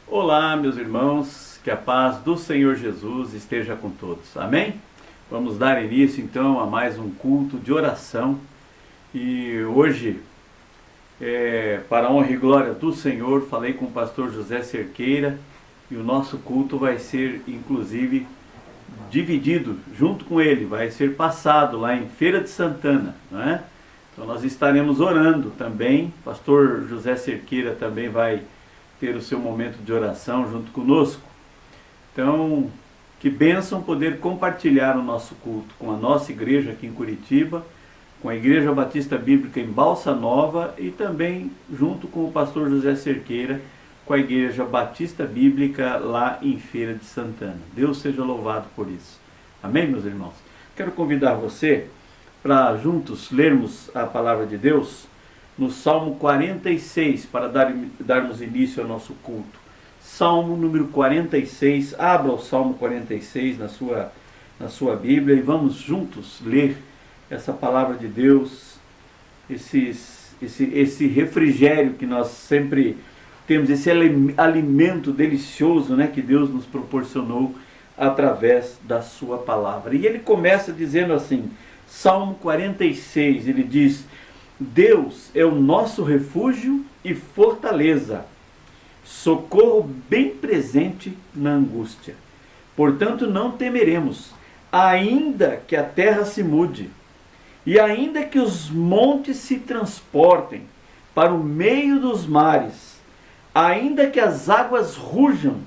Olá, meus irmãos, que a paz do Senhor Jesus esteja com todos. Amém? Vamos dar início então a mais um culto de oração. E hoje, para a honra e glória do Senhor, falei com o pastor José Cerqueira e o nosso culto vai ser inclusive dividido junto com ele, vai ser passado lá em Feira de Santana, não é? Então nós estaremos orando também, o pastor José Cerqueira também vai ter o seu momento de oração junto conosco. Então, que bênção poder compartilhar o nosso culto com a nossa igreja aqui em Curitiba, com a Igreja Batista Bíblica em Balsa Nova e também junto com o pastor José Cerqueira, com a Igreja Batista Bíblica lá em Feira de Santana. Deus seja louvado por isso. Amém, meus irmãos? Quero convidar você para juntos lermos a palavra de Deus no Salmo 46, para darmos início ao nosso culto. Salmo número 46, abra o Salmo 46 na sua Bíblia e vamos juntos ler essa palavra de Deus, esse refrigério que nós sempre temos, esse alimento delicioso, né, que Deus nos proporcionou através da sua palavra. E ele começa dizendo assim, Salmo 46, ele diz: Deus é o nosso refúgio e fortaleza, socorro bem presente na angústia. Portanto, não temeremos, ainda que a terra se mude, e ainda que os montes se transportem para o meio dos mares, ainda que as águas rujam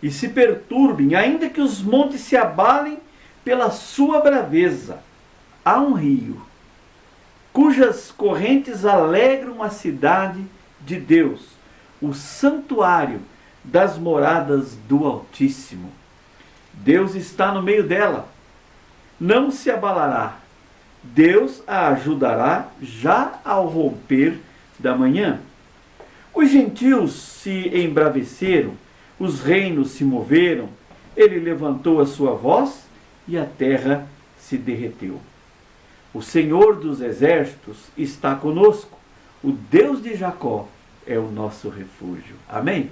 e se perturbem, ainda que os montes se abalem pela sua braveza, há um rio cujas correntes alegram a cidade de Deus, o santuário das moradas do Altíssimo. Deus está no meio dela, não se abalará. Deus a ajudará já ao romper da manhã. Os gentios se embraveceram, os reinos se moveram, ele levantou a sua voz e a terra se derreteu. O Senhor dos exércitos está conosco, o Deus de Jacó é o nosso refúgio. Amém?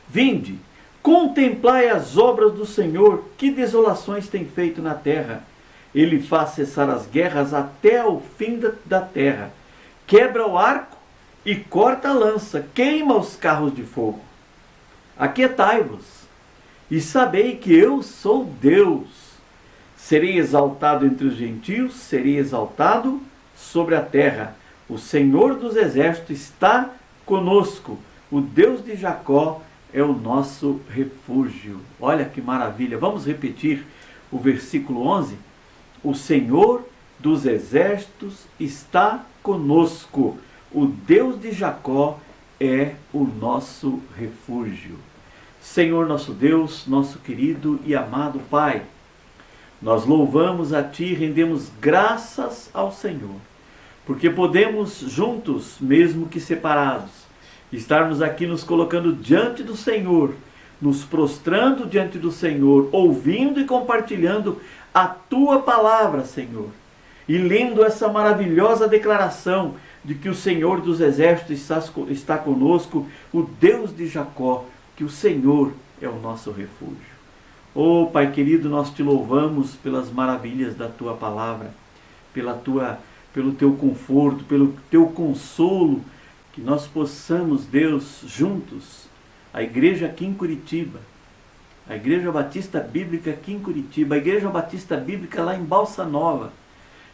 Vinde, contemplai as obras do Senhor, que desolações tem feito na terra. Ele faz cessar as guerras até ao fim da terra, quebra o arco e corta a lança, queima os carros de fogo. Aquietai-vos e sabei que eu sou Deus. Serei exaltado entre os gentios, serei exaltado sobre a terra. O Senhor dos exércitos está conosco. O Deus de Jacó é o nosso refúgio. Olha que maravilha. Vamos repetir o versículo 11? O Senhor dos exércitos está conosco. O Deus de Jacó é o nosso refúgio. Senhor nosso Deus, nosso querido e amado Pai, nós louvamos a Ti e rendemos graças ao Senhor, porque podemos juntos, mesmo que separados, estarmos aqui nos colocando diante do Senhor, nos prostrando diante do Senhor, ouvindo e compartilhando a Tua palavra, Senhor, e lendo essa maravilhosa declaração de que o Senhor dos exércitos está conosco, o Deus de Jacó, que o Senhor é o nosso refúgio. Oh, Pai querido, nós te louvamos pelas maravilhas da Tua palavra, pelo Teu conforto, pelo Teu consolo, que nós possamos, Deus, juntos, a igreja aqui em Curitiba, a Igreja Batista Bíblica aqui em Curitiba, a Igreja Batista Bíblica lá em Balsa Nova,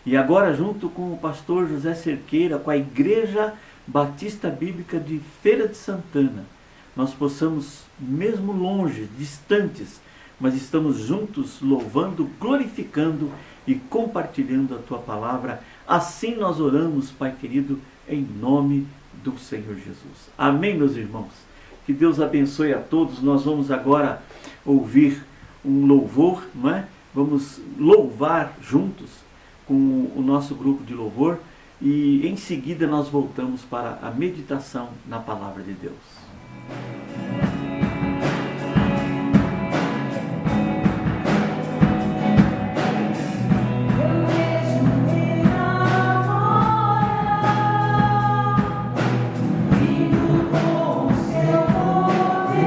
e agora junto com o pastor José Cerqueira, com a Igreja Batista Bíblica de Feira de Santana, nós possamos, mesmo longe, distantes, mas estamos juntos louvando, glorificando e compartilhando a Tua palavra. Assim nós oramos, Pai querido, em nome do Senhor Jesus. Amém, meus irmãos? Que Deus abençoe a todos. Nós vamos agora ouvir um louvor, não é? Vamos louvar juntos com o nosso grupo de louvor e em seguida nós voltamos para a meditação na palavra de Deus. Vindo com seu poder.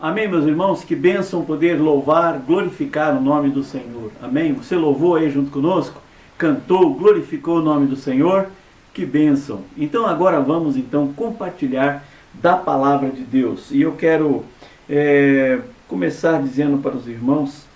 Amém, meus irmãos? Que bênção poder louvar, glorificar o nome do Senhor. Amém? Você louvou aí junto conosco? Cantou, glorificou o nome do Senhor? Que bênção! Então agora vamos compartilhar da palavra de Deus. E eu quero começar dizendo para os irmãos,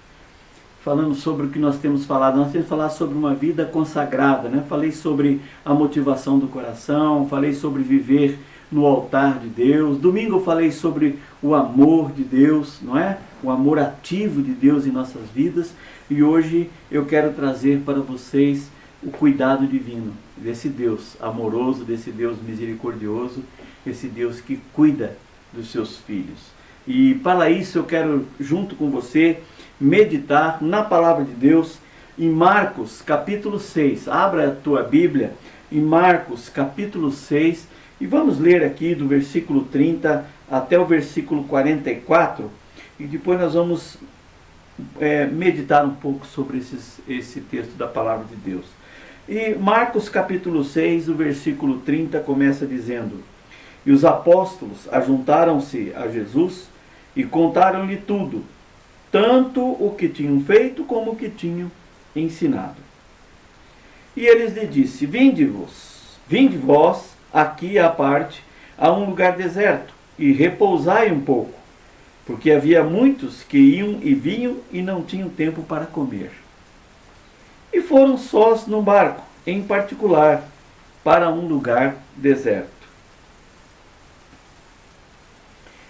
falando sobre o que nós temos falado. Nós temos falado sobre uma vida consagrada, né? Falei sobre a motivação do coração, falei sobre viver no altar de Deus. Domingo eu falei sobre o amor de Deus, não é? O amor ativo de Deus em nossas vidas. E hoje eu quero trazer para vocês o cuidado divino desse Deus amoroso, desse Deus misericordioso, esse Deus que cuida dos seus filhos. E para isso eu quero, junto com você, meditar na palavra de Deus em Marcos capítulo 6. Abra a tua Bíblia em Marcos capítulo 6 e vamos ler aqui do versículo 30 até o versículo 44 e depois nós vamos meditar um pouco sobre esse texto da palavra de Deus. E Marcos capítulo 6, o versículo 30 começa dizendo: E os apóstolos ajuntaram-se a Jesus e contaram-lhe tudo, tanto o que tinham feito como o que tinham ensinado. E eles lhe disse: Vinde vós aqui à parte, a um lugar deserto, e repousai um pouco, porque havia muitos que iam e vinham e não tinham tempo para comer. E foram sós num barco, em particular, para um lugar deserto.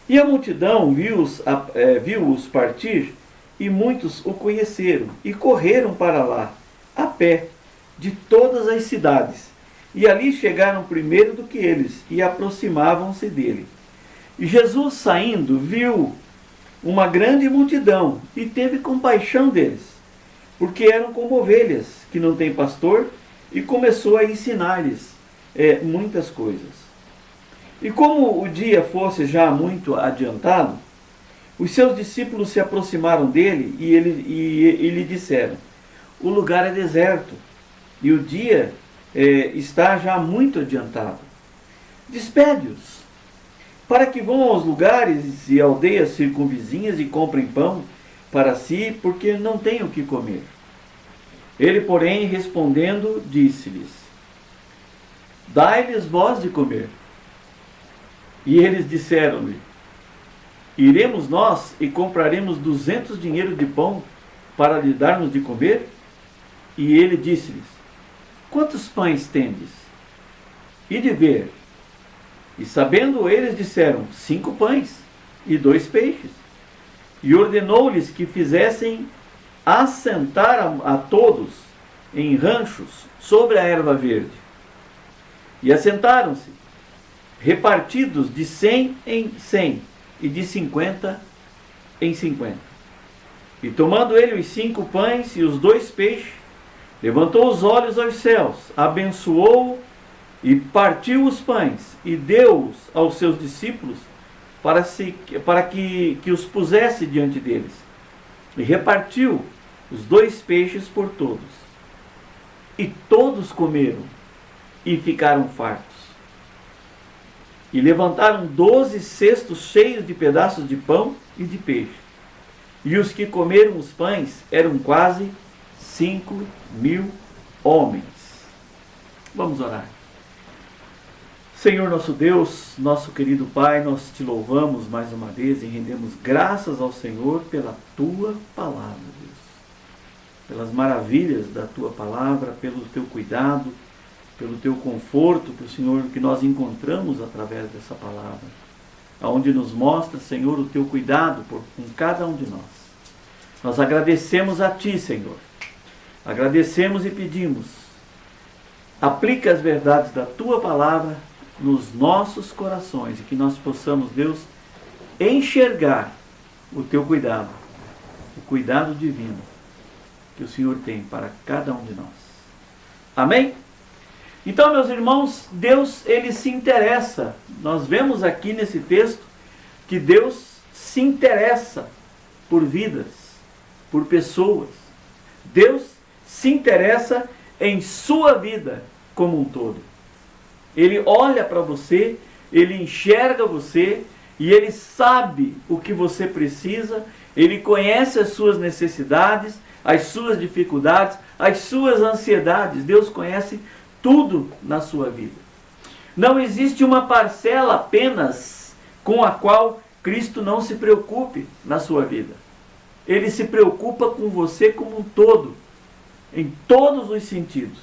E a multidão viu-os partir, e muitos o conheceram, e correram para lá, a pé, de todas as cidades. E ali chegaram primeiro do que eles, e aproximavam-se dele. E Jesus, saindo, viu uma grande multidão, e teve compaixão deles, porque eram como ovelhas, que não têm pastor, e começou a ensinar-lhes muitas coisas. E como o dia fosse já muito adiantado, os seus discípulos se aproximaram dele e lhe disseram: o lugar é deserto, e o dia está já muito adiantado. Despede-os, para que vão aos lugares e aldeias circunvizinhas e comprem pão para si, porque não têm o que comer. Ele, porém, respondendo, disse-lhes: dai-lhes vós de comer. E eles disseram-lhe: iremos nós e compraremos 200 dinheiros de pão para lhe darmos de comer? E ele disse-lhes: quantos pães tendes? E de ver. E sabendo eles, disseram: 5 pães e 2 peixes. E ordenou-lhes que fizessem assentar a todos em ranchos sobre a erva verde. E assentaram-se, repartidos de 100 em 100 e de 50 em 50. E tomando ele os 5 pães e os 2 peixes, levantou os olhos aos céus, abençoou e partiu os pães e deu-os aos seus discípulos para que os pusesse diante deles. E repartiu os 2 peixes por todos. E todos comeram e ficaram fartos. E levantaram 12 cestos cheios de pedaços de pão e de peixe. E os que comeram os pães eram quase 5.000 homens. Vamos orar. Senhor nosso Deus, nosso querido Pai, nós te louvamos mais uma vez e rendemos graças ao Senhor pela Tua palavra, Deus. Pelas maravilhas da Tua palavra, pelo Teu cuidado, pelo Teu conforto, que o Senhor, que nós encontramos através dessa palavra, aonde nos mostra, Senhor, o Teu cuidado com cada um de nós. Nós agradecemos a Ti, Senhor. Agradecemos e pedimos, aplica as verdades da Tua palavra nos nossos corações e que nós possamos, Deus, enxergar o Teu cuidado, o cuidado divino que o Senhor tem para cada um de nós. Amém? Então, meus irmãos, Deus, Ele se interessa. Nós vemos aqui nesse texto que Deus se interessa por vidas, por pessoas. Deus se interessa em sua vida como um todo. Ele olha para você, Ele enxerga você e Ele sabe o que você precisa, Ele conhece as suas necessidades, as suas dificuldades, as suas ansiedades. Deus conhece tudo na sua vida. Não existe uma parcela apenas com a qual Cristo não se preocupe na sua vida. Ele se preocupa com você como um todo, em todos os sentidos.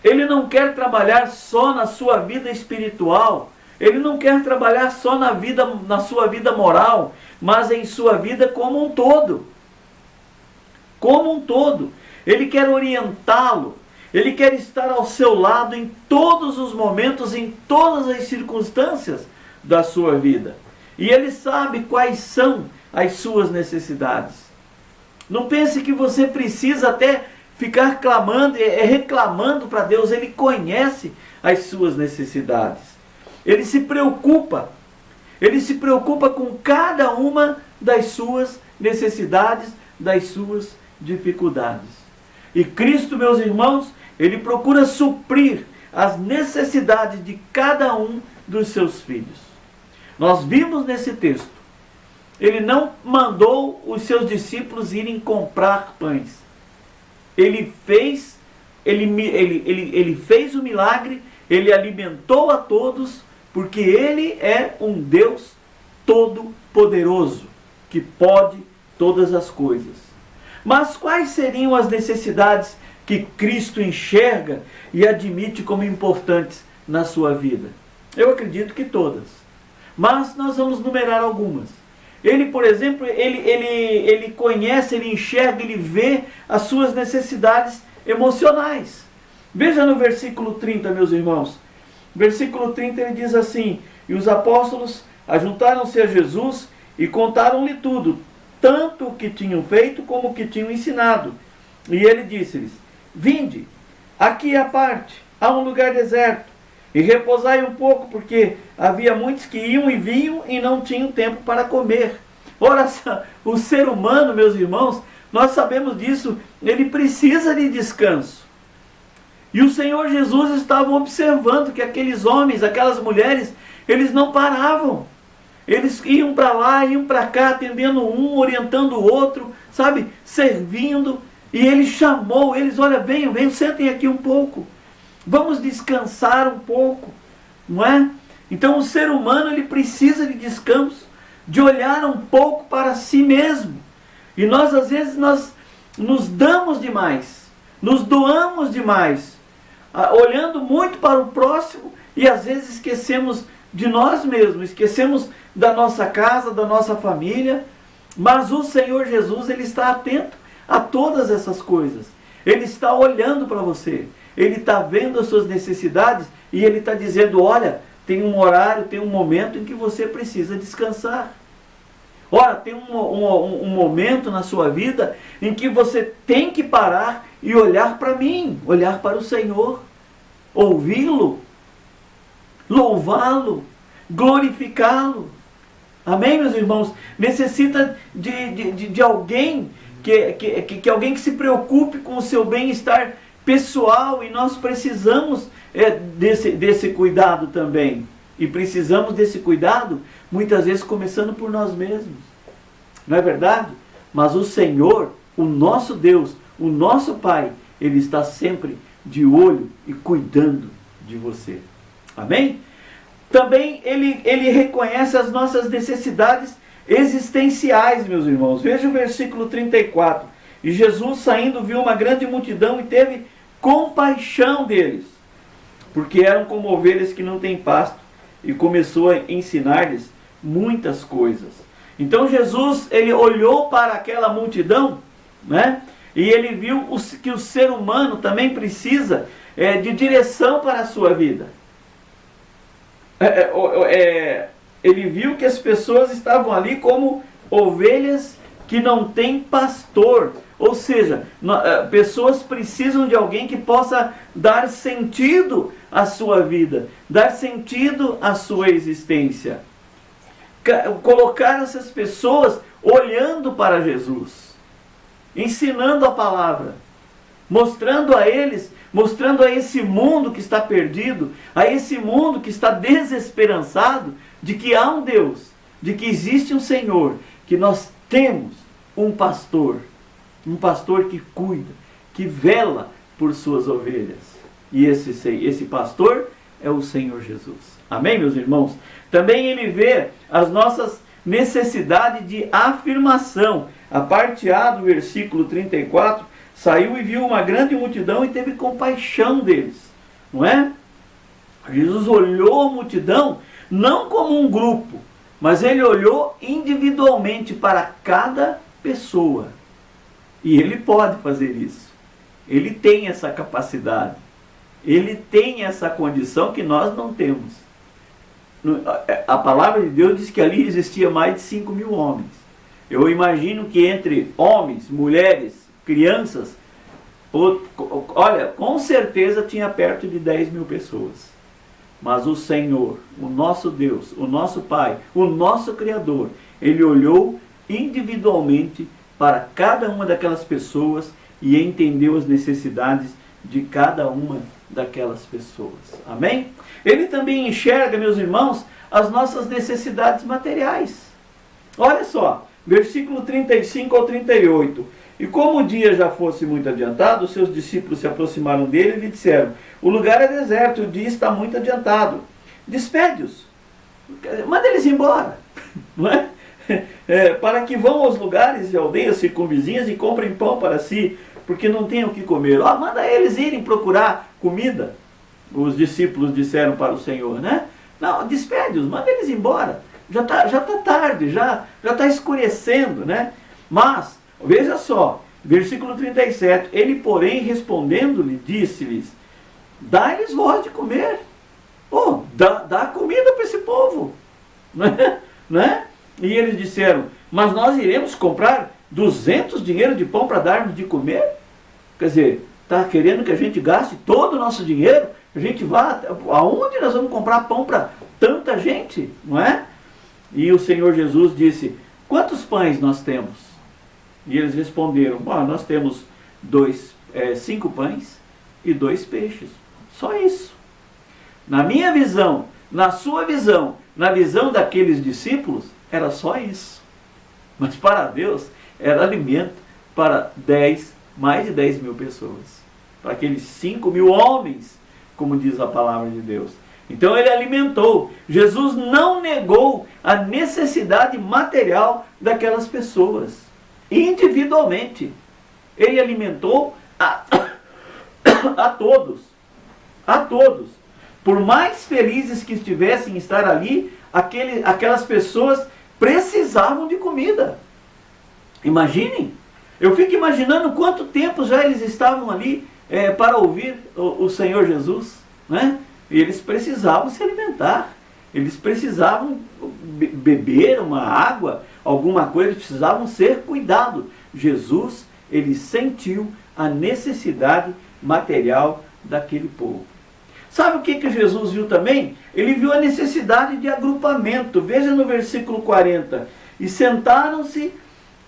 Ele não quer trabalhar só na sua vida espiritual, Ele não quer trabalhar só na sua vida moral, mas em sua vida como um todo. Como um todo. Ele quer orientá-lo, Ele quer estar ao seu lado em todos os momentos, em todas as circunstâncias da sua vida. E Ele sabe quais são as suas necessidades. Não pense que você precisa até ficar clamando, reclamando para Deus. Ele conhece as suas necessidades. Ele se preocupa com cada uma das suas necessidades, das suas dificuldades. E Cristo, meus irmãos, Ele procura suprir as necessidades de cada um dos seus filhos. Nós vimos nesse texto, Ele não mandou os seus discípulos irem comprar pães. Ele fez o milagre Ele alimentou a todos, porque Ele é um Deus todo-poderoso, que pode todas as coisas. Mas quais seriam as necessidades que Cristo enxerga e admite como importantes na sua vida? Eu acredito que todas. Mas nós vamos numerar algumas. Ele, por exemplo, ele conhece, ele enxerga, ele vê as suas necessidades emocionais. Veja no versículo 30, meus irmãos. Versículo 30 ele diz assim: e os apóstolos ajuntaram-se a Jesus e contaram-lhe tudo, tanto o que tinham feito como o que tinham ensinado. E ele disse-lhes: vinde, aqui à parte, há um lugar deserto, e repousai um pouco, porque havia muitos que iam e vinham e não tinham tempo para comer. Ora, o ser humano, meus irmãos, nós sabemos disso, ele precisa de descanso. E o Senhor Jesus estava observando que aqueles homens, aquelas mulheres, eles não paravam. Eles iam para lá, iam para cá, atendendo um, orientando o outro, sabe, servindo. E ele chamou eles: olha, venham, sentem aqui um pouco. Vamos descansar um pouco, não é? Então o ser humano, ele precisa de descanso, de olhar um pouco para si mesmo. E nós, às vezes, nós nos damos demais, nos doamos demais, olhando muito para o próximo, e às vezes esquecemos de nós mesmos, esquecemos da nossa casa, da nossa família. Mas o Senhor Jesus, ele está atento a todas essas coisas. Ele está olhando para você, ele está vendo as suas necessidades, e ele está dizendo: olha, tem um horário, tem um momento em que você precisa descansar. Ora, tem um momento na sua vida em que você tem que parar e olhar para mim, olhar para o Senhor, ouvi-lo, louvá-lo, glorificá-lo. Amém, meus irmãos? Necessita de alguém, que alguém que se preocupe com o seu bem-estar pessoal, e nós precisamos desse cuidado também. E precisamos desse cuidado, muitas vezes começando por nós mesmos. Não é verdade? Mas o Senhor, o nosso Deus, o nosso Pai, Ele está sempre de olho e cuidando de você. Amém? Também Ele reconhece as nossas necessidades existenciais, meus irmãos. Veja o versículo 34. E Jesus, saindo, viu uma grande multidão e teve compaixão deles, porque eram como ovelhas que não têm pasto, e começou a ensinar-lhes muitas coisas. Então Jesus, ele olhou para aquela multidão, né? E ele viu que o ser humano também precisa de direção para a sua vida. Ele viu que as pessoas estavam ali como ovelhas que não têm pastor. Ou seja, pessoas precisam de alguém que possa dar sentido à sua vida, dar sentido à sua existência. Colocar essas pessoas olhando para Jesus, ensinando a palavra, mostrando a eles, mostrando a esse mundo que está perdido, a esse mundo que está desesperançado, de que há um Deus, de que existe um Senhor, que nós temos um pastor que cuida, que vela por suas ovelhas. E esse pastor é o Senhor Jesus. Amém, meus irmãos? Também ele vê as nossas necessidades de afirmação. A parte A do versículo 34, saiu e viu uma grande multidão e teve compaixão deles. Não é? Jesus olhou a multidão não como um grupo, mas ele olhou individualmente para cada pessoa. E ele pode fazer isso. Ele tem essa capacidade. Ele tem essa condição que nós não temos. A palavra de Deus diz que ali existia mais de 5.000 homens. Eu imagino que entre homens, mulheres, crianças, olha, com certeza tinha perto de 10.000 pessoas. Mas o Senhor, o nosso Deus, o nosso Pai, o nosso Criador, Ele olhou individualmente para cada uma daquelas pessoas e entendeu as necessidades de cada uma daquelas pessoas. Amém? Ele também enxerga, meus irmãos, as nossas necessidades materiais. Olha só, versículo 35 ao 38. E como o dia já fosse muito adiantado, os seus discípulos se aproximaram dele e lhe disseram: o lugar é deserto, o dia está muito adiantado. Despede-os. Manda eles embora. Não é? Para que vão aos lugares e aldeias circunvizinhas e comprem pão para si, porque não têm o que comer. Manda eles irem procurar comida. Os discípulos disseram para o Senhor, né? Não, despede-os, manda eles embora. Já tá tarde, já está escurecendo, né? Mas, veja só, versículo 37, ele, porém, respondendo-lhe, disse-lhes: dá-lhes voz de comer. Dá comida para esse povo. Né? E eles disseram: mas nós iremos comprar 200 dinheiros de pão para darmos de comer? Quer dizer, está querendo que a gente gaste todo o nosso dinheiro? A gente vá, aonde nós vamos comprar pão para tanta gente? Não é? E o Senhor Jesus disse: quantos pães nós temos? E eles responderam: nós temos 5 pães e 2 peixes. Só isso. Na minha visão, na sua visão, na visão daqueles discípulos, era só isso. Mas para Deus, era alimento para mais de 10 mil pessoas. Para aqueles 5 mil homens, como diz a palavra de Deus. Então ele alimentou. Jesus não negou a necessidade material daquelas pessoas. Individualmente. Ele alimentou a todos. A todos. Por mais felizes que estivessem em estar ali, aquelas pessoas precisavam de comida. Imaginem. Eu fico imaginando quanto tempo já eles estavam ali para ouvir o Senhor Jesus, né? E eles precisavam se alimentar. Eles precisavam beber uma água, alguma coisa, eles precisavam ser cuidados. Jesus, ele sentiu a necessidade material daquele povo. Sabe o que Jesus viu também? Ele viu a necessidade de agrupamento. Veja no versículo 40. E sentaram-se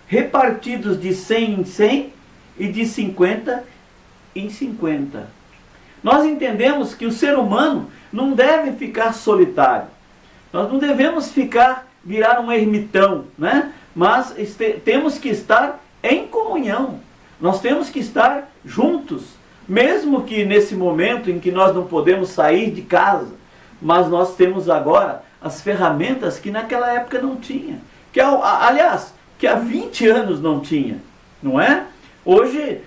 repartidos de 100 em 100 e de 50 em 50. Nós entendemos que o ser humano não deve ficar solitário. Nós não devemos virar um ermitão, né? Mas temos que estar em comunhão. Nós temos que estar juntos. Mesmo que nesse momento em que nós não podemos sair de casa, mas nós temos agora as ferramentas que naquela época não tinha. Aliás, que há 20 anos não tinha, não é? Hoje,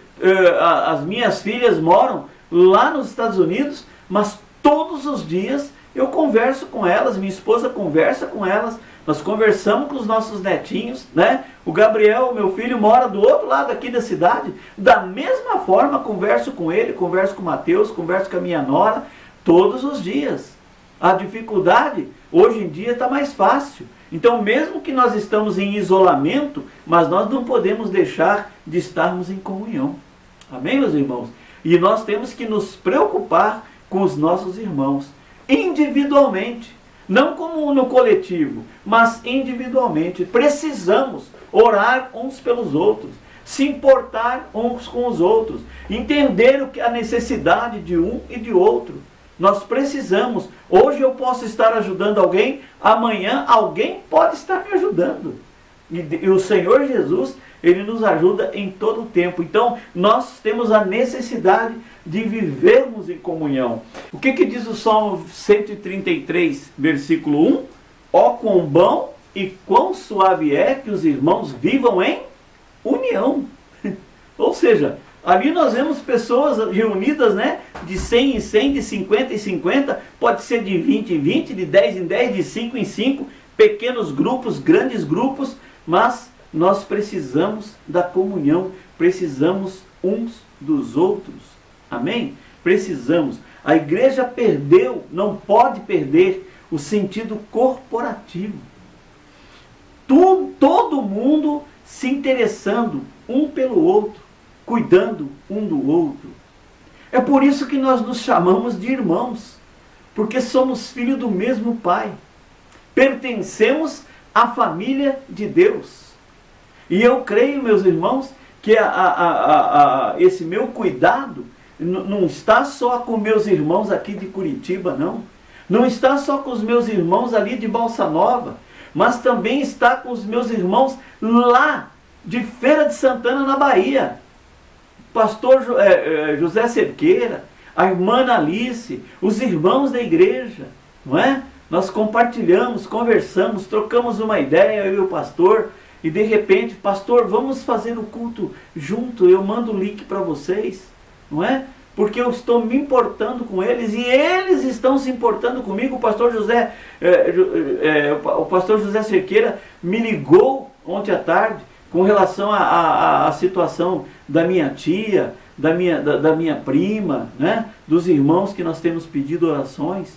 as minhas filhas moram lá nos Estados Unidos, mas todos os dias eu converso com elas, minha esposa conversa com elas, nós conversamos com os nossos netinhos, né? O Gabriel, meu filho, mora do outro lado aqui da cidade, da mesma forma converso com ele, converso com o Mateus, converso com a minha nora, todos os dias. A dificuldade, hoje em dia, está mais fácil. Então, mesmo que nós estamos em isolamento, mas nós não podemos deixar de estarmos em comunhão. Amém, meus irmãos? E nós temos que nos preocupar com os nossos irmãos, individualmente. Não como no coletivo, mas individualmente. Precisamos orar uns pelos outros, se importar uns com os outros, entender a necessidade de um e de outro. Nós precisamos. Hoje eu posso estar ajudando alguém, amanhã alguém pode estar me ajudando. E o Senhor Jesus, ele nos ajuda em todo o tempo. Então, nós temos a necessidade de vivermos em comunhão. O que diz o Salmo 133, versículo 1? Ó quão bom e quão suave é que os irmãos vivam em união. Ou seja, ali nós vemos pessoas reunidas, né, de 100 em 100, de 50 em 50, pode ser de 20 em 20, de 10 em 10, de 5 em 5, pequenos grupos, grandes grupos, mas nós precisamos da comunhão, precisamos uns dos outros. Amém? Precisamos. A igreja perdeu, não pode perder o sentido corporativo. Todo mundo se interessando um pelo outro, cuidando um do outro. É por isso que nós nos chamamos de irmãos, porque somos filhos do mesmo Pai. Pertencemos à família de Deus. E eu creio, meus irmãos, que esse meu cuidado não está só com meus irmãos aqui de Curitiba, não. Não está só com os meus irmãos ali de Balsa Nova, mas também está com os meus irmãos lá de Feira de Santana, na Bahia. Pastor José Cerqueira, a irmã Alice, os irmãos da igreja, não é? Nós compartilhamos, conversamos, trocamos uma ideia, eu e o pastor, e de repente, pastor, vamos fazer o culto junto, eu mando o link para vocês, não é? Porque eu estou me importando com eles e eles estão se importando comigo. O pastor José Cerqueira me ligou ontem à tarde com relação à situação da minha tia, da minha prima, né? Dos irmãos que nós temos pedido orações.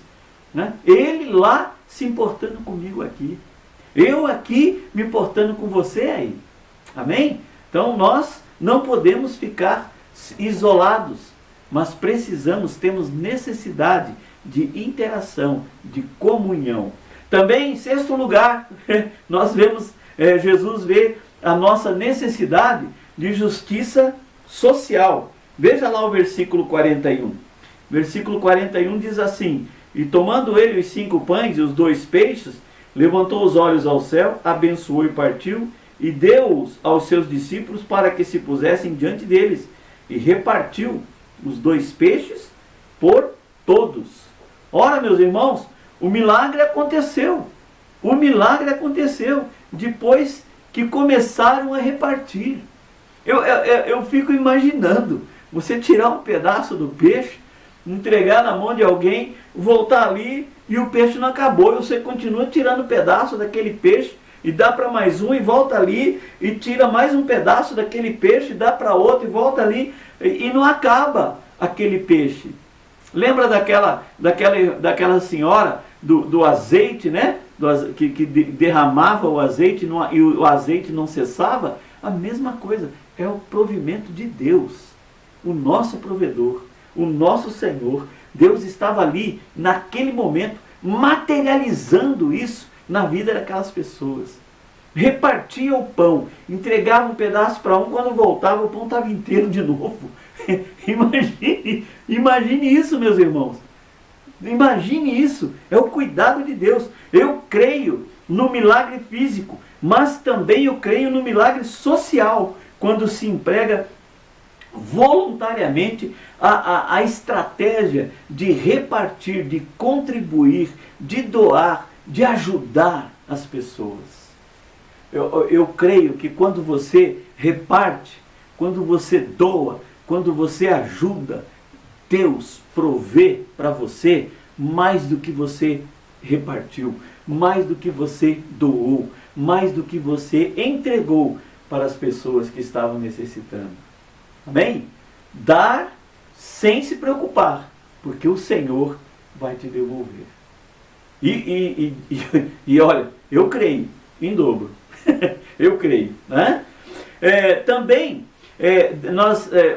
Né? Ele lá se importando comigo aqui. Eu aqui me importando com você aí. Amém? Então nós não podemos ficar isolados, mas temos necessidade de interação, de comunhão. Também, em sexto lugar, nós vemos, Jesus vê a nossa necessidade de justiça social. Veja lá o versículo 41. Versículo 41 diz assim: e tomando ele os 5 pães e os 2 peixes, levantou os olhos ao céu, abençoou e partiu, e deu-os aos seus discípulos para que se pusessem diante deles, e repartiu os 2 peixes por todos. Ora, meus irmãos, o milagre aconteceu. O milagre aconteceu depois que começaram a repartir. Eu fico imaginando você tirar um pedaço do peixe, entregar na mão de alguém, voltar ali e o peixe não acabou. E você continua tirando um pedaço daquele peixe e dá para mais um e volta ali e tira mais um pedaço daquele peixe e dá para outro e volta ali e não acaba aquele peixe. Lembra daquela senhora do azeite, né? Que derramava o azeite e o azeite não cessava? A mesma coisa, é o provimento de Deus, o nosso provedor, o nosso Senhor. Deus estava ali, naquele momento, materializando isso na vida daquelas pessoas. Repartia o pão, entregava um pedaço para um, quando voltava o pão estava inteiro de novo. Imagine isso, meus irmãos. Imagine isso, é o cuidado de Deus. Eu creio no milagre físico, mas também eu creio no milagre social, quando se emprega voluntariamente a estratégia de repartir, de contribuir, de doar, de ajudar as pessoas. Eu creio que quando você reparte, quando você doa, quando você ajuda, Deus provê para você mais do que você repartiu, mais do que você doou, mais do que você entregou para as pessoas que estavam necessitando. Amém? Dar sem se preocupar, porque o Senhor vai te devolver. E olha, eu creio em dobro. Eu creio. Né? Também,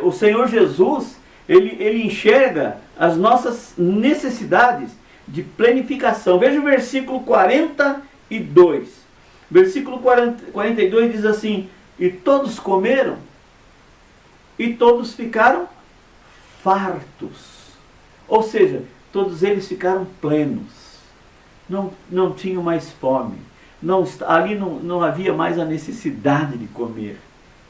o Senhor Jesus, ele enxerga as nossas necessidades de planificação. Veja o versículo 42. Versículo 42 diz assim: e todos comeram, e todos ficaram fartos. Ou seja, todos eles ficaram plenos. Não tinham mais fome. Ali não havia mais a necessidade de comer.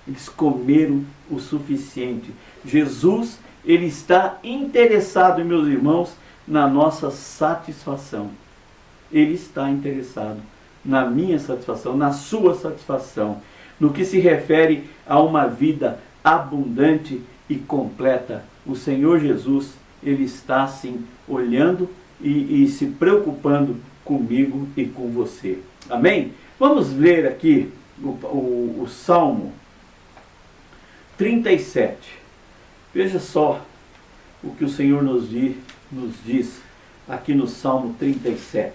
Eles comeram o suficiente. Jesus, ele está interessado, meus irmãos, na nossa satisfação. Ele está interessado na minha satisfação, na sua satisfação, no que se refere a uma vida abundante e completa. O Senhor Jesus, ele está assim olhando e se preocupando comigo e com você. Amém? Vamos ler aqui o Salmo 37. Veja só o que o Senhor nos diz aqui no Salmo 37.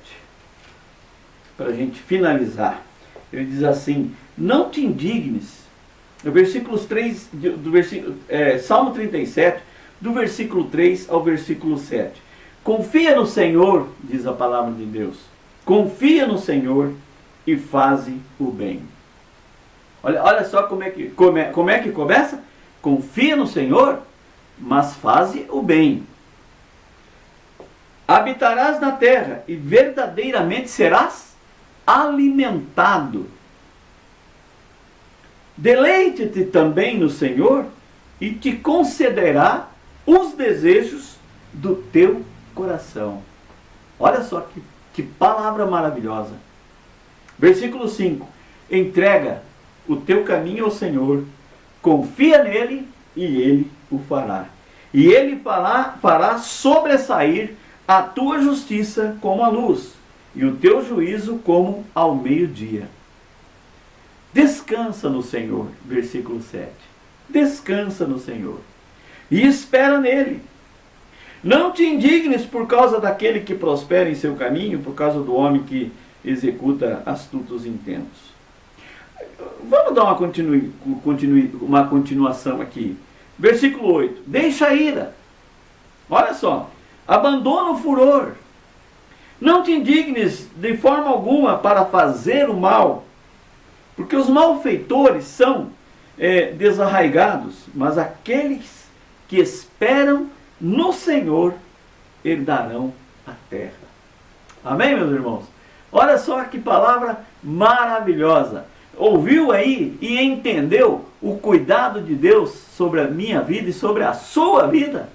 Para a gente finalizar. Ele diz assim: não te indignes. No versículos 3, Salmo 37, do versículo 3 ao versículo 7. Confia no Senhor, diz a palavra de Deus. Confia no Senhor e faze o bem. Olha só como é que começa? Confia no Senhor, mas faze o bem. Habitarás na terra e verdadeiramente serás alimentado. Deleite-te também no Senhor e te concederá os desejos do teu coração. Olha só que palavra maravilhosa. Versículo 5. Entrega o teu caminho ao Senhor, confia nele e ele o fará. E ele fará sobressair a tua justiça como a luz, e o teu juízo como ao meio-dia. Descansa no Senhor, versículo 7. Descansa no Senhor e espera nele. Não te indignes por causa daquele que prospera em seu caminho, por causa do homem que executa astutos intentos. Vamos dar uma continuação aqui. Versículo 8. Deixa a ira. Olha só. Abandona o furor. Não te indignes de forma alguma para fazer o mal, porque os malfeitores são desarraigados, mas aqueles que esperam no Senhor herdarão a terra. Amém, meus irmãos? Olha só que palavra maravilhosa. Ouviu aí e entendeu o cuidado de Deus sobre a minha vida e sobre a sua vida?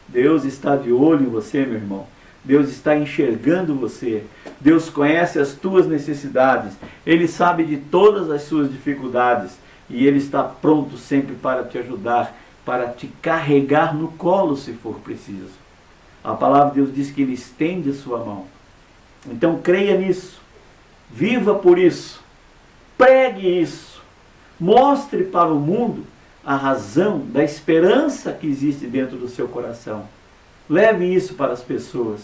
Deus está de olho em você, meu irmão. Deus está enxergando você. Deus conhece as tuas necessidades. Ele sabe de todas as suas dificuldades. E Ele está pronto sempre para te ajudar, para te carregar no colo se for preciso. A palavra de Deus diz que Ele estende a sua mão. Então creia nisso. Viva por isso. Pregue isso. Mostre para o mundo a razão da esperança que existe dentro do seu coração. Leve isso para as pessoas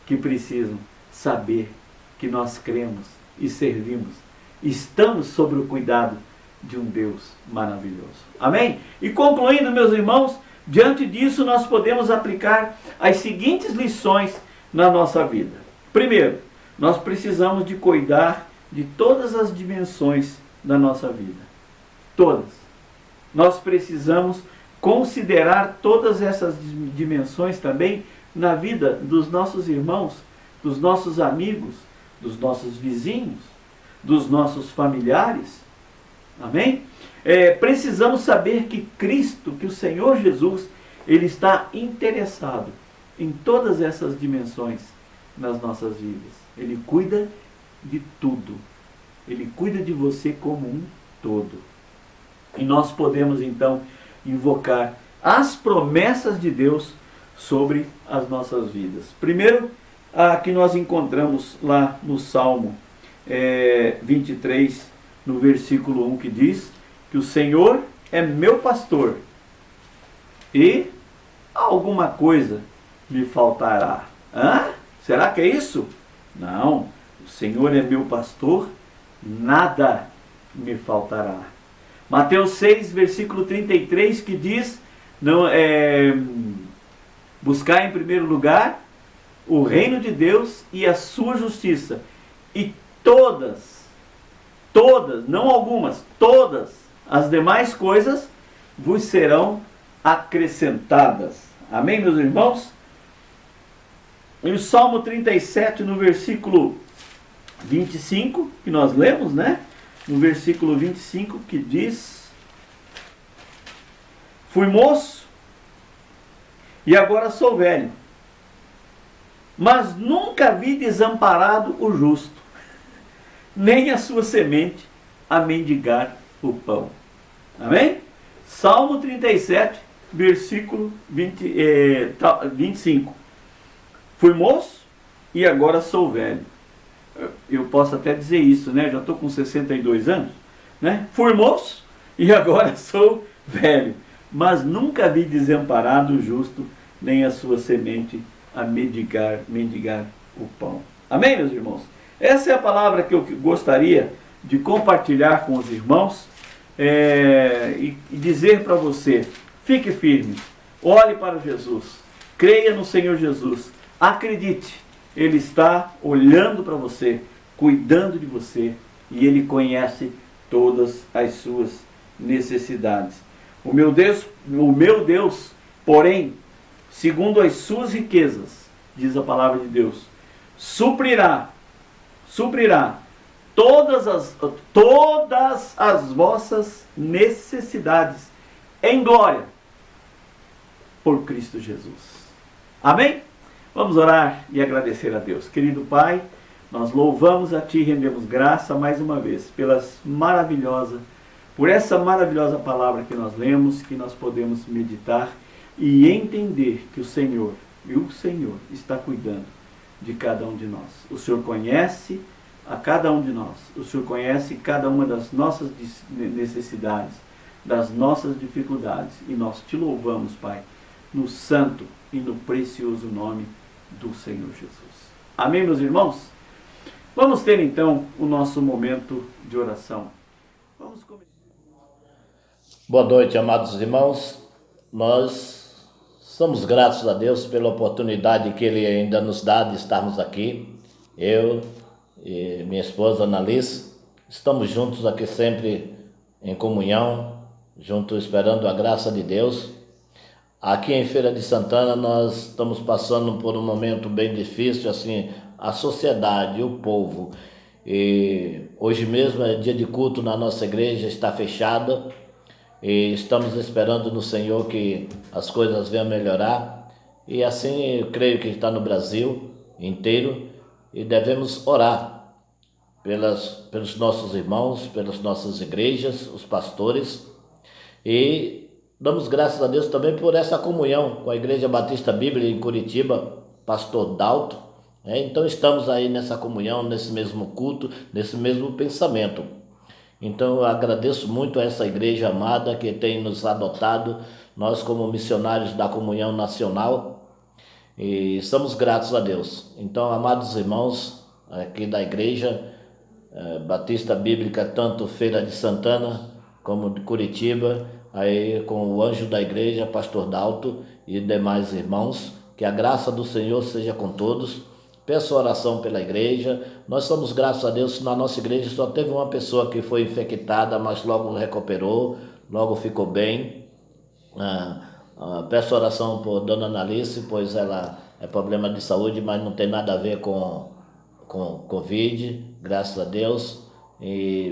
que precisam saber que nós cremos e servimos. Estamos sob o cuidado de um Deus maravilhoso. Amém? E concluindo, meus irmãos, diante disso nós podemos aplicar as seguintes lições na nossa vida. Primeiro, nós precisamos de cuidar de todas as dimensões da nossa vida. Todas. Nós precisamos considerar todas essas dimensões também na vida dos nossos irmãos, dos nossos amigos, dos nossos vizinhos, dos nossos familiares. Amém? Precisamos saber que Cristo, que o Senhor Jesus, Ele está interessado em todas essas dimensões nas nossas vidas. Ele cuida de tudo. Ele cuida de você como um todo. E nós podemos então invocar as promessas de Deus sobre as nossas vidas. Primeiro, a que nós encontramos lá no Salmo 23, no versículo 1, que diz que o Senhor é meu pastor e alguma coisa me faltará. Será que é isso? Não. O Senhor é meu pastor, nada me faltará. Mateus 6, versículo 33, que diz, buscar em primeiro lugar o reino de Deus e a sua justiça, e todas, não algumas, todas as demais coisas vos serão acrescentadas. Amém, meus irmãos? E o Salmo 37, no versículo 25, que nós lemos, né? No versículo 25, que diz: fui moço e agora sou velho, mas nunca vi desamparado o justo, nem a sua semente a mendigar o pão. Amém? Salmo 37, versículo 25. Fui moço e agora sou velho. Eu posso até dizer isso, né? Já estou com 62 anos, né? Fui moço e agora sou velho, mas nunca vi desamparado o justo, nem a sua semente a mendigar o pão. Amém, meus irmãos? Essa é a palavra que eu gostaria de compartilhar com os irmãos e dizer para você: fique firme, olhe para Jesus, creia no Senhor Jesus, acredite. Ele está olhando para você, cuidando de você, e Ele conhece todas as suas necessidades. O meu Deus, porém, segundo as suas riquezas, diz a palavra de Deus, suprirá todas as vossas necessidades em glória por Cristo Jesus. Amém? Vamos orar e agradecer a Deus. Querido Pai, nós louvamos a Ti e rendemos graça mais uma vez por essa maravilhosa palavra que nós lemos, que nós podemos meditar e entender que o Senhor está cuidando de cada um de nós. O Senhor conhece a cada um de nós. O Senhor conhece cada uma das nossas necessidades, das nossas dificuldades. E nós te louvamos, Pai, no santo e no precioso nome do Senhor Jesus. Amém, meus irmãos? Vamos ter então o nosso momento de oração. Vamos começar. Boa noite, amados irmãos. Nós somos gratos a Deus pela oportunidade que Ele ainda nos dá de estarmos aqui. Eu e minha esposa Annalise estamos juntos aqui sempre em comunhão, juntos esperando a graça de Deus. Aqui em Feira de Santana nós estamos passando por um momento bem difícil, assim, a sociedade, o povo. E hoje mesmo é dia de culto na nossa igreja, está fechada. E estamos esperando no Senhor que as coisas venham melhorar. E assim eu creio que está no Brasil inteiro. E devemos orar pelos nossos irmãos, pelas nossas igrejas, os pastores. E damos graças a Deus também por essa comunhão com a Igreja Batista Bíblica em Curitiba, pastor Dalto. Então estamos aí nessa comunhão, nesse mesmo culto, nesse mesmo pensamento. Então eu agradeço muito a essa igreja amada que tem nos adotado, nós como missionários da comunhão nacional, e estamos gratos a Deus. Então, amados irmãos aqui da igreja Batista Bíblica, tanto Feira de Santana como de Curitiba, aí com o anjo da igreja, pastor Dalto e demais irmãos, que a graça do Senhor seja com todos. Peço oração pela igreja. Nós somos graças a Deus, na nossa igreja só teve uma pessoa que foi infectada, mas logo recuperou, logo ficou bem. Peço oração por Dona Annalise, pois ela é problema de saúde, mas não tem nada a ver com Covid, graças a Deus.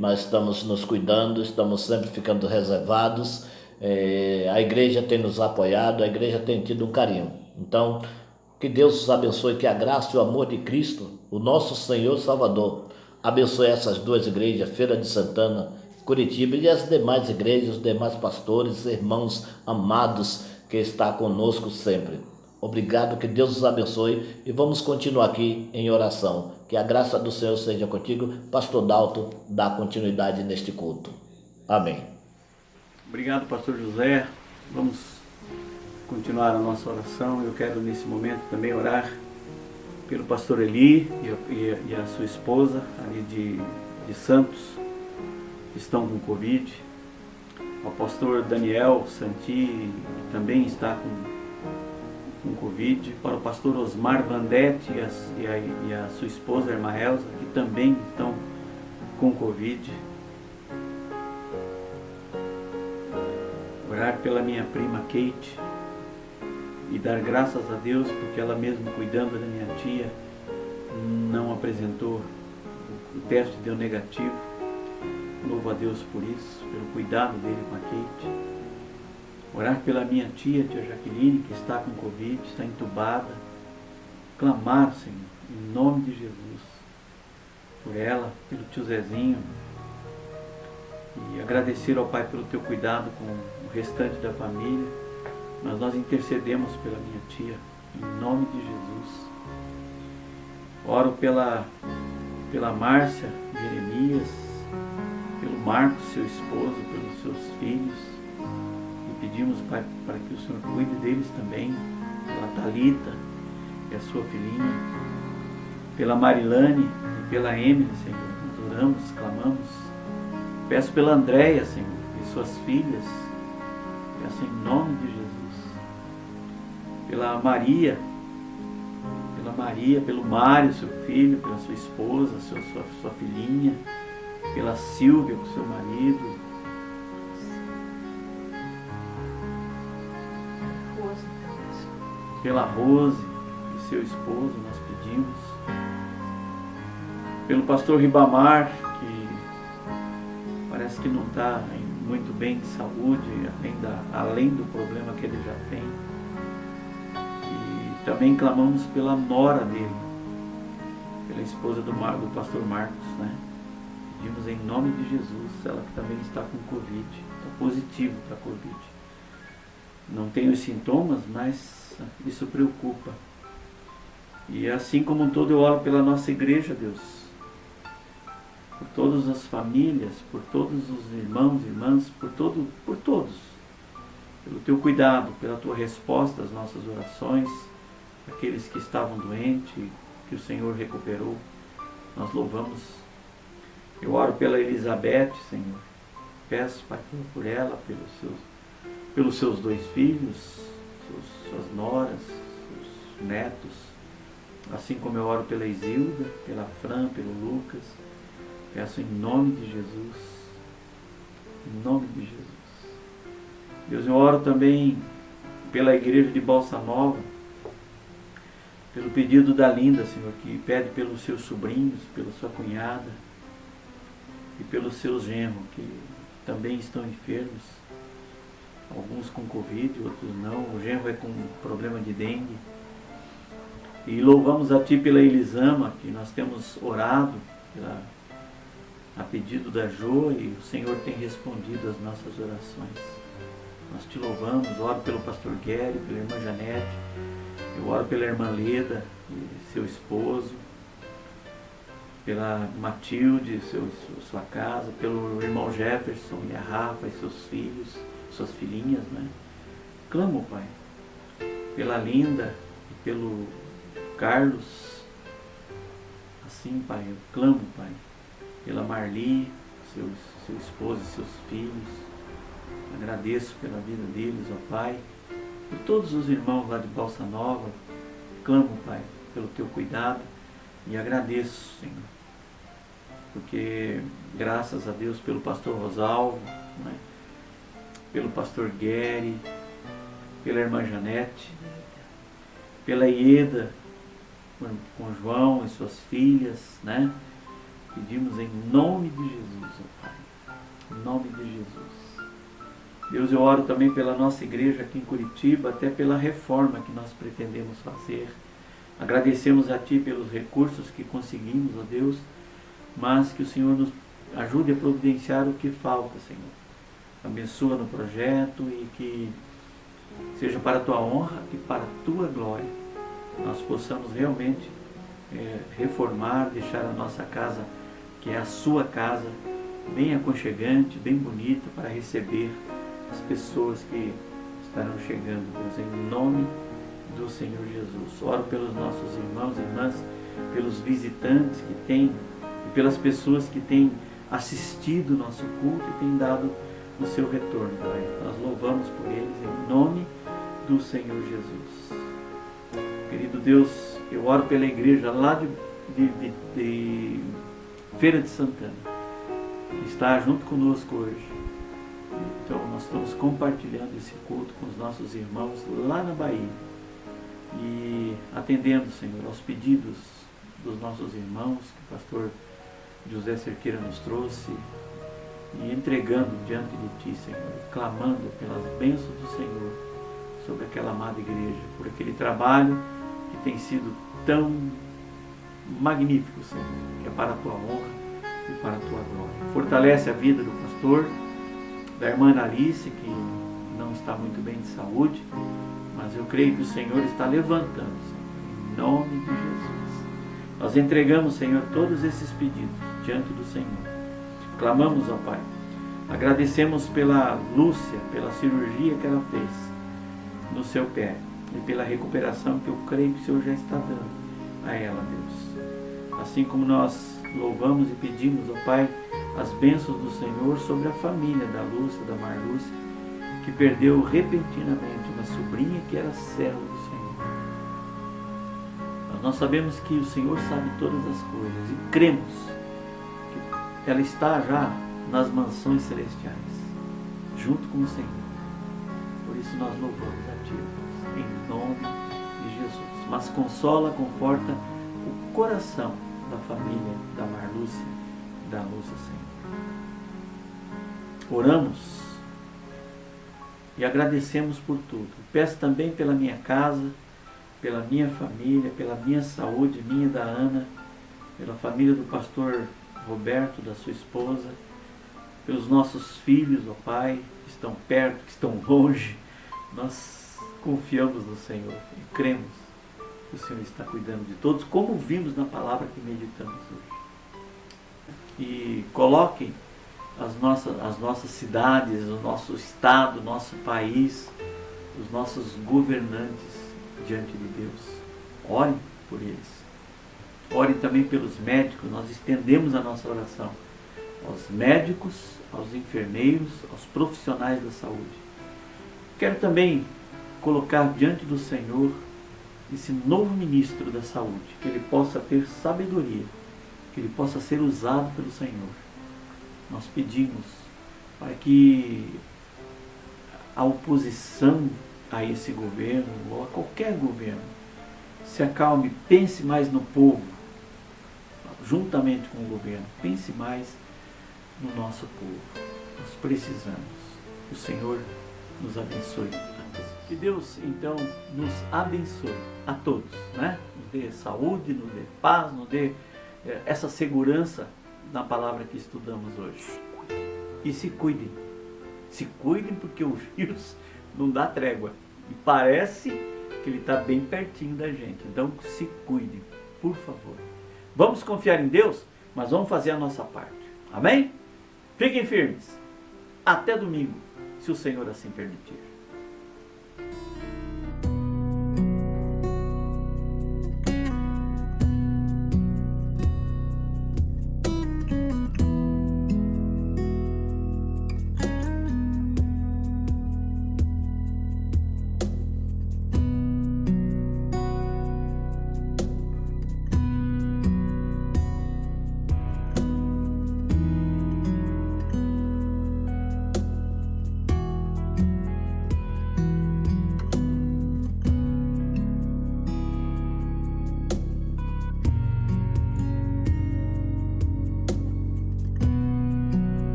Mas estamos nos cuidando, estamos sempre ficando reservados. A igreja tem nos apoiado, a igreja tem tido um carinho. Então, que Deus os abençoe, que a graça e o amor de Cristo, o nosso Senhor Salvador, abençoe essas duas igrejas, Feira de Santana, Curitiba, e as demais igrejas, os demais pastores, irmãos amados que está conosco sempre. Obrigado, que Deus os abençoe, e vamos continuar aqui em oração. Que a graça do Senhor seja contigo. Pastor Dalto, dá continuidade neste culto. Amém. Obrigado, pastor José. Vamos continuar a nossa oração. Eu quero nesse momento também orar pelo pastor Eli e a sua esposa ali de Santos, que estão com Covid. O pastor Daniel Santi também está com Covid. Para o pastor Osmar Vandete e a sua esposa, a irmã Elza, que também estão com Covid. Orar pela minha prima Kate e dar graças a Deus, porque ela mesmo cuidando da minha tia não apresentou, o teste deu negativo. Louvo a Deus por isso, pelo cuidado dele com a Kate. Orar pela minha tia Jaqueline, que está com Covid, está entubada. Clamar, Senhor, em nome de Jesus, por ela, pelo tio Zezinho. E agradecer ao Pai pelo teu cuidado com o restante da família. Mas nós intercedemos pela minha tia, em nome de Jesus. Oro pela Márcia Jeremias, pelo Marcos, seu esposo, pelos seus filhos. E pedimos, Pai, para que o Senhor cuide deles também, pela Thalita e a sua filhinha, pela Marilane e pela Emily, Senhor. Nós oramos, clamamos. Peço pela Andréia, Senhor, e suas filhas. Peço em nome de Jesus. Pela Maria, pelo Mário, seu filho, pela sua esposa, sua filhinha, pela Silvia, com seu marido. Pela Rose e seu esposo, nós pedimos. Pelo pastor Ribamar, parece que não está muito bem de saúde, além do problema que ele já tem. E também clamamos pela nora dele, pela esposa do pastor Marcos, né? Pedimos em nome de Jesus, ela que também está com Covid, está positivo para Covid. Não tem os sintomas, mas isso preocupa. E assim como um todo eu oro pela nossa igreja, Deus, por todas as famílias, por todos os irmãos e irmãs, por todos, pelo teu cuidado, pela tua resposta às nossas orações, aqueles que estavam doentes, que o Senhor recuperou, nós louvamos. Eu oro pela Elizabeth, Senhor, peço, Pai, por ela, pelos seus 2 filhos, suas noras, seus netos, assim como eu oro pela Isilda, pela Fran, pelo Lucas. Peço em nome de Jesus, em nome de Jesus. Deus, eu oro também pela igreja de Balsa Nova, pelo pedido da Linda, Senhor, que pede pelos seus sobrinhos, pela sua cunhada e pelos seus genros, que também estão enfermos, alguns com Covid, outros não. O genro é com problema de dengue. E louvamos a Ti pela Elisama, que nós temos orado a pedido da Jo, e o Senhor tem respondido às nossas orações. Nós Te louvamos, oro pelo pastor Guéry, pela irmã Janete, eu oro pela irmã Leda e seu esposo, pela Matilde, sua casa, pelo irmão Jefferson e a Rafa e seus filhos, suas filhinhas, né? Clamo, Pai, pela Linda e pelo Carlos, assim, Pai, eu clamo, Pai, pela Marli, seu esposo e seus filhos. Agradeço pela vida deles, ó Pai, por todos os irmãos lá de Balsa Nova. Clamo, Pai, pelo Teu cuidado e agradeço, Senhor, porque graças a Deus pelo pastor Rosalvo, né, pelo pastor Guéry, pela irmã Janete, pela Ieda, com João e suas filhas, né? Pedimos em nome de Jesus, ó Pai, em nome de Jesus. Deus, eu oro também pela nossa igreja aqui em Curitiba, até pela reforma que nós pretendemos fazer. Agradecemos a Ti pelos recursos que conseguimos, ó Deus, mas que o Senhor nos ajude a providenciar o que falta, Senhor. Abençoa no projeto e que seja para a Tua honra e para a Tua glória. Nós possamos realmente reformar, deixar a nossa casa, que é a Sua casa, bem aconchegante, bem bonita, para receber as pessoas que estarão chegando, Deus, em nome do Senhor Jesus. Oro pelos nossos irmãos e irmãs, pelos visitantes que têm e pelas pessoas que têm assistido o nosso culto e têm dado o seu retorno, Pai. Nós louvamos por eles em nome do Senhor Jesus. Querido Deus, eu oro pela igreja lá de Feira de Santana, que está junto conosco hoje. Então nós estamos compartilhando esse culto com os nossos irmãos lá na Bahia e atendendo, Senhor, aos pedidos dos nossos irmãos que o pastor José Cerqueira nos trouxe e entregando diante de Ti, Senhor, clamando pelas bênçãos do Senhor sobre aquela amada igreja, por aquele trabalho que tem sido tão magnífico, Senhor, que é para a Tua honra e para a Tua glória. Fortalece a vida do pastor, da irmã Analice, que não está muito bem de saúde, mas eu creio que o Senhor está levantando, Senhor, em nome de Jesus. Nós entregamos, Senhor, todos esses pedidos diante do Senhor. Clamamos, ó Pai, agradecemos pela Lúcia, pela cirurgia que ela fez no seu pé e pela recuperação que eu creio que o Senhor já está dando a ela, Deus. Assim como nós louvamos e pedimos, ó Pai, as bênçãos do Senhor sobre a família da Lúcia, da Marlúcia, que perdeu repentinamente uma sobrinha que era serva do Senhor. Nós sabemos que o Senhor sabe todas as coisas e cremos que ela está já nas mansões celestiais, junto com o Senhor. Por isso nós louvamos a Ti, em nome de Jesus. Mas consola, conforta o coração da família da Marlúcia, da Lúcia, Senhor. oramos e agradecemos por tudo. Peço também pela minha casa, pela minha família, pela minha saúde, minha e da Ana, pela família do pastor Roberto, da sua esposa, pelos nossos filhos, ó Pai, que estão perto, que estão longe. Nós confiamos no Senhor e cremos que o Senhor está cuidando de todos, como vimos na palavra que meditamos hoje. E coloquem as nossas cidades, o nosso estado, o nosso país, os nossos governantes diante de Deus. Orem por eles. Orem também pelos médicos. Nós estendemos a nossa oração aos médicos, aos enfermeiros, aos profissionais da saúde. Quero também colocar diante do Senhor esse novo ministro da saúde, que ele possa ter sabedoria, que ele possa ser usado pelo Senhor. Nós pedimos para que a oposição a esse governo, ou a qualquer governo, se acalme, pense mais no povo, juntamente com o governo, pense mais no nosso povo. Nós precisamos. Que o Senhor nos abençoe. Que Deus, então, nos abençoe a todos, né? Nos dê saúde, nos dê paz, nos dê essa segurança na palavra que estudamos hoje. E se cuidem. Se cuidem, porque o vírus não dá trégua. E parece que ele está bem pertinho da gente. Então, se cuidem, por favor. Vamos confiar em Deus, mas vamos fazer a nossa parte. Amém? Fiquem firmes. Até domingo, se o Senhor assim permitir.